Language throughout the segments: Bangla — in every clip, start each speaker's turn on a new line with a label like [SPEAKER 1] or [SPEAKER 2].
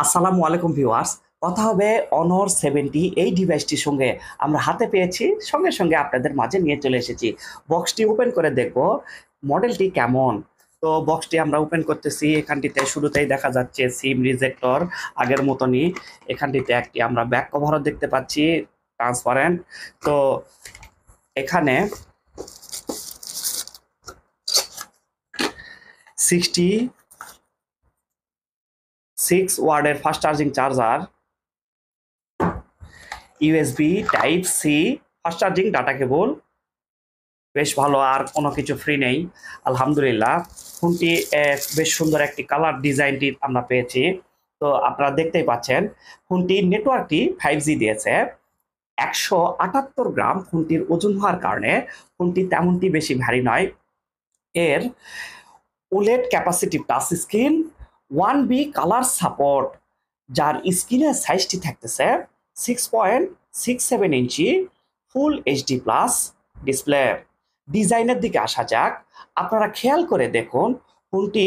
[SPEAKER 1] আসসালামু আলাইকুম ভিউয়ার্স। কথা হবে অনর 70 এই ডিভাইসটির সঙ্গে আমরা হাতে পেয়েছি, সঙ্গে সঙ্গে আপনাদের মাঝে নিয়ে চলে এসেছি। বক্সটি ওপেন করে দেখব মডেলটি কেমন। তো বক্সটি আমরা ওপেন করতেছি। এখানটিতে শুরুতেই দেখা যাচ্ছে সিম রিজেক্টর আগের মতনই। এখানটিতে একটি আমরা ব্যাক কভারও দেখতে পাচ্ছি ট্রান্সপারেন্ট। তো এখানে 66 ওয়ার্ডের fast charging charger, USB type C fast charging data cable, বেশ ভালো। আর কোনো কিছু ফ্রি নেই, আলহামদুলিল্লাহ। ফোনটি বেশ সুন্দর একটি কালার ডিজাইনটি আমরা পেয়েছি। তো আপনারা দেখতেই পাচ্ছেন ফোনটির নেটওয়ার্কটি 5G দিয়েছে। 178 গ্রাম ফোনটির ওজন হওয়ার কারণে ফোনটি তেমনটি বেশি ভারী নয়। এর OLED capacitive touch screen, 1B colour support, যার স্ক্রিনের সাইজটি থাকতেছে 6.67 ইঞ্চি, ফুল এইচডি প্লাস ডিসপ্লে। ডিজাইনের দিকে আসা যাক। আপনারা খেয়াল করে দেখুন ফোনটি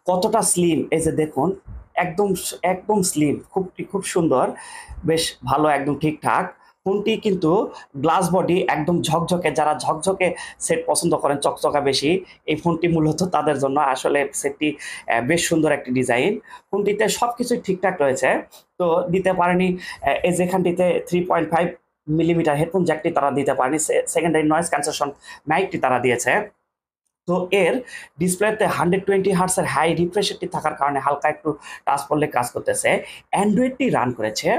[SPEAKER 1] কতটা স্লিম। এই যে দেখুন, একদম একদম স্লিম, খুব সুন্দর, বেশ ভালো, একদম ঠিকঠাক। ফোনটি কিন্তু গ্লাস বডি, একদম ঝকঝকে। যারা ঝকঝকে সেট পছন্দ করেন, চকচকা বেশি, এই ফোনটি মূলত তাদের জন্য। আসলে সেটটি বেশ সুন্দর একটি ডিজাইন। ফোনটিতে সব কিছুই ঠিকঠাক রয়েছে। তো দিতে পারেনি এই যেখানটিতে 3.5 মিলিমিটার হেডফোন জ্যাকটি তারা দিতে পারেনি। সেকেন্ডারি নয়েজ ক্যান্সেলেশন মাইকটি তারা দিয়েছে। তো এর ডিসপ্লেতে 120 হার্টসের হাই রিফ্রেশ রেটটি থাকার কারণে হালকা একটু টাচ করলে কাজ করতেছে। অ্যান্ড্রয়েডটি রান করেছে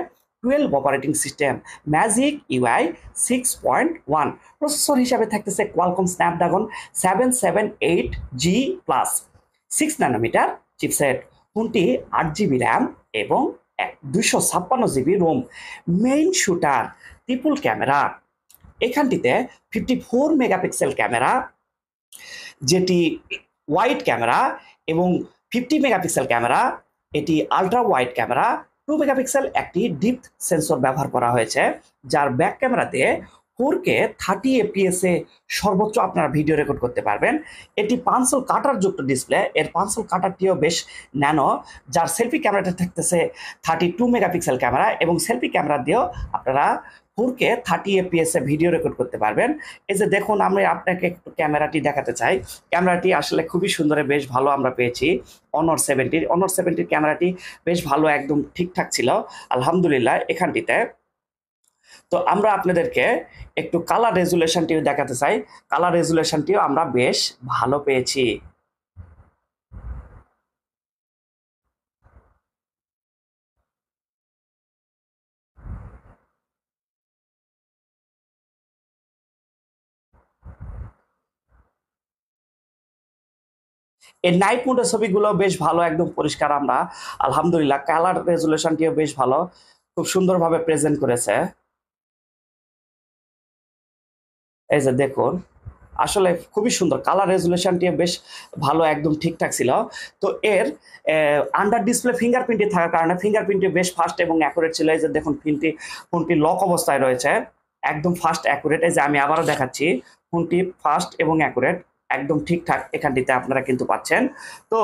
[SPEAKER 1] 12 operating system, magic UI 6.1। Processor হিসাবে থাকতেছে Qualcomm Snapdragon 778G plus 6 nanometre chipset. ফোনটি 8GB র্যাম এবং 256GB ROM. Main shooter triple camera, এখানটিতে 54 মেগাপিক্সেল ক্যামেরা, যেটি ওয়াইড ক্যামেরা, এবং 50 মেগাপিক্সেল ক্যামেরা, এটি আলট্রা ওয়াইড ক্যামেরা। 2 মেগাপিক্সেল একটি ডিপ সেন্সর ব্যবহার করা হয়েছে, যার ব্যাক ক্যামেরাতে 4K 30 FPS এ সর্বোচ্চ আপনারা ভিডিও রেকর্ড করতে পারবেন। এটি পাঁচল কাটার যুক্ত ডিসপ্লে। এর পাঁচল কাটারটিও বেশ ন্যানো, যার সেলফি ক্যামেরাটা থাকতেছে 32 মেগাপিক্সেল ক্যামেরা, এবং সেলফি ক্যামেরা দিয়েও আপনারা 4K 30 FPS এ ভিডিও রেকর্ড করতে পারবেন। এই যে দেখুন, আমি আপনাকে একটু ক্যামেরাটি দেখাতে চাই। ক্যামেরাটি আসলে খুবই সুন্দর, বেশ ভালো আমরা পেয়েছি অনর 70 ক্যামেরাটি বেশ ভালো, একদম ঠিকঠাক ছিল, আলহামদুলিল্লাহ। এখানটিতে তো আমরা আপনাদেরকে একটু কালার রেজুলেশনটিও দেখাতে চাই। কালার রেজুলেশনটিও আমরা বেশ ভালো পেয়েছি। এই নাইট মোডের ছবিগুলো বেশ ভালো, একদম পরিষ্কার। আমরা আলহামদুলিল্লাহ, কালার রেজুলেশনটিও বেশ ভালো, খুব সুন্দরভাবে প্রেজেন্ট করেছে। এই যে দেখুন, আসলে খুবই সুন্দর, কালার রেজুলেশনটি বেশ ভালো, একদম ঠিকঠাক ছিল। তো এর আন্ডার ডিসপ্লে ফিঙ্গারপ্রিন্টটি থাকার কারণে ফিঙ্গারপ্রিন্টটি বেশ ফাস্ট এবং অ্যাকুরেট ছিল। এই যে দেখুন, ফোনটি লক অবস্থায় রয়েছে, একদম ফাস্ট অ্যাকুরেট। এই যে আমি আবারও দেখাচ্ছি, ফোনটি ফাস্ট এবং অ্যাকুরেট, একদম ঠিকঠাক এখানটিতে আপনারা কিন্তু পাচ্ছেন। তো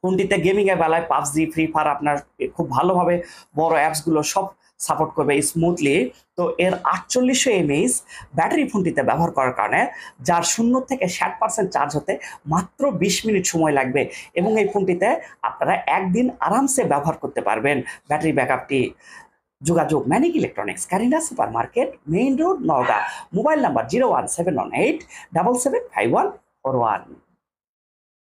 [SPEAKER 1] ফোনটিতে গেমিং এর বেলায় পাবজি, ফ্রি ফায়ার আপনার খুব ভালোভাবে বড় অ্যাপসগুলো সব সাপোর্ট করবে স্মুথলি। তো এর 4800 mAh ব্যাটারি ফোনটিতে ব্যবহার করার কারণে, যার 0 থেকে 60% চার্জ হতে মাত্র 20 মিনিট সময় লাগবে, এবং এই ফোনটিতে আপনারা একদিন আরামসে ব্যবহার করতে পারবেন। ব্যাটারি ব্যাকআপটি। যোগাযোগ manic electronics, Kareena super market, main road, Naogaon. Mobile number 01718 775141।